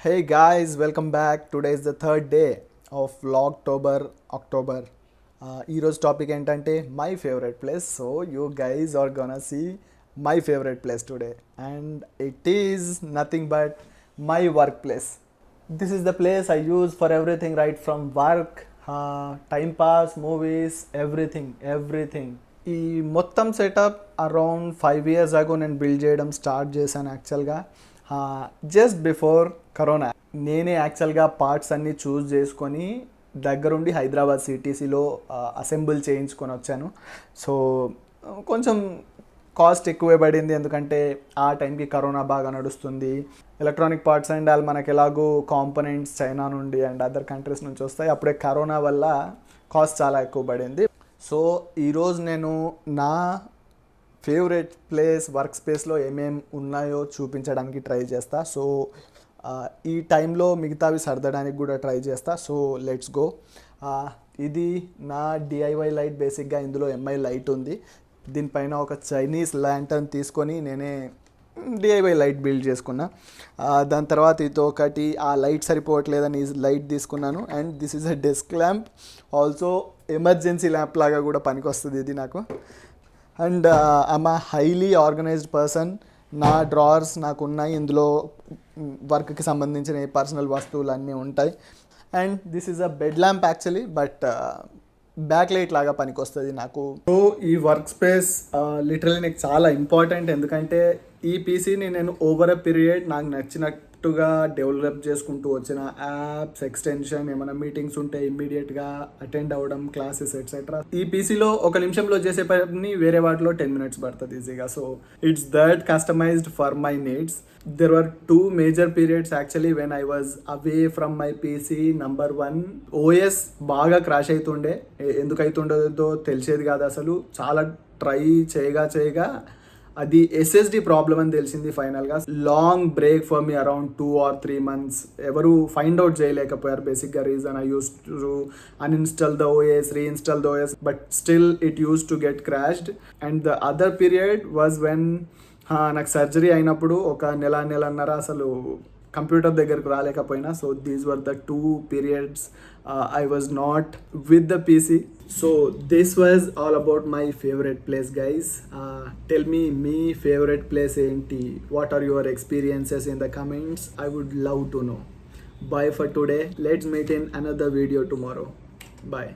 Hey guys, welcome back. Today is the third day of October. ఈరోజు topic ఏంటంటే my favourite place. So you guys are gonna see my favourite place today and it is nothing but my work place. This is the place I use for everything, right from work, time pass, movies, everything. ఈ మొత్తం setup around 5 years ago నేను build చేయడం start చేశాను యాక్చువల్గా. Just before corona నేనే యాక్చువల్గా parts అన్నీ చూస్ చేసుకొని దగ్గరుండి హైదరాబాద్ సిటీసీలో అసెంబుల్ చేయించుకొని వచ్చాను. సో కొంచెం కాస్ట్ ఎక్కువే పడింది, ఎందుకంటే ఆ టైంకి కరోనా బాగా నడుస్తుంది. ఎలక్ట్రానిక్ పార్ట్స్ అండ్ వాళ్ళు మనకి ఎలాగో కాంపోనెంట్స్ చైనా నుండి అండ్ అదర్ కంట్రీస్ నుంచి వస్తాయి. అప్పుడే కరోనా వల్ల కాస్ట్ చాలా ఎక్కువ పడింది. సో ఈరోజు నేను నా ఫేవరెట్ ప్లేస్ వర్క్ స్పేస్లో ఏమేమి ఉన్నాయో చూపించడానికి ట్రై చేస్తా. సో ఈ టైంలో మిగతావి సర్దడానికి కూడా ట్రై చేస్తా. So let's go. ఇది నా డిఐవై లైట్. బేసిక్గా ఇందులో ఎంఐ లైట్ ఉంది. దీనిపైన ఒక చైనీస్ ల్యాంటర్న్ తీసుకొని నేనే డిఐవై లైట్ బిల్డ్ చేసుకున్నా. దాని తర్వాత ఇది ఒకటి ఆ లైట్ సరిపోవట్లేదని ఈ లైట్ తీసుకున్నాను. And this is a desk lamp, also emergency lamp లాగా కూడా పనికొస్తుంది ఇది నాకు. And I'm a highly organised person. నా డ్రావర్స్ నాకు ఉన్నాయి, ఇందులో వర్క్కి సంబంధించిన పర్సనల్ వస్తువులు అన్నీ ఉంటాయి. And this is a bed lamp actually, but back light లాగా పనికొస్తుంది నాకు. సో ఈ వర్క్ స్పేస్ లిటరల్లీ నాకు చాలా ఇంపార్టెంట్, ఎందుకంటే ఈ పీసీని నేను ఓవర్ ఎ పీరియడ్ నాకు నచ్చినట్టుగా డెవలప్ చేసుకుంటూ వచ్చిన యాప్స్, ఎక్స్టెన్షన్, ఏమైనా మీటింగ్స్ ఉంటే ఇమ్మీడియట్గా అటెండ్ అవ్వడం, క్లాసెస్ ఎట్సెట్రా. ఈ పీసీలో ఒక నిమిషంలో చేసే పని వేరే వాటిలో 10 minutes పడుతుంది ఈజీగా. So it's that customised for my needs. There were 2 major periods actually when I was away from my PC. Number 1, OS బాగా క్రాష్ అవుతుండే. ఎందుకు అవుతుండేదో తెలిసేది కాదు అసలు. చాలా ట్రై చేయగా అది SSD ప్రాబ్లం అని తెలిసింది ఫైనల్గా. Long break for me around 2 or 3 months. ఎవరు ఫైండ్ అవుట్ చేయలేకపోయారు బేసిక్గా reason. I use to uninstall the OS, reinstall the OS, but still it use to get crashed. And the other period was when నాకు surgery అయినప్పుడు ఒక నెలన్నర అసలు computer దగ్గరకు రాలేకపోయినా. So these were the 2 periods I was not with the PC. So this was all about my favourite place guys. Tell me favourite place ఏంటి? What are your experiences in the comments? I would love to know. Bye for today. Let's meet in another video tomorrow. Bye.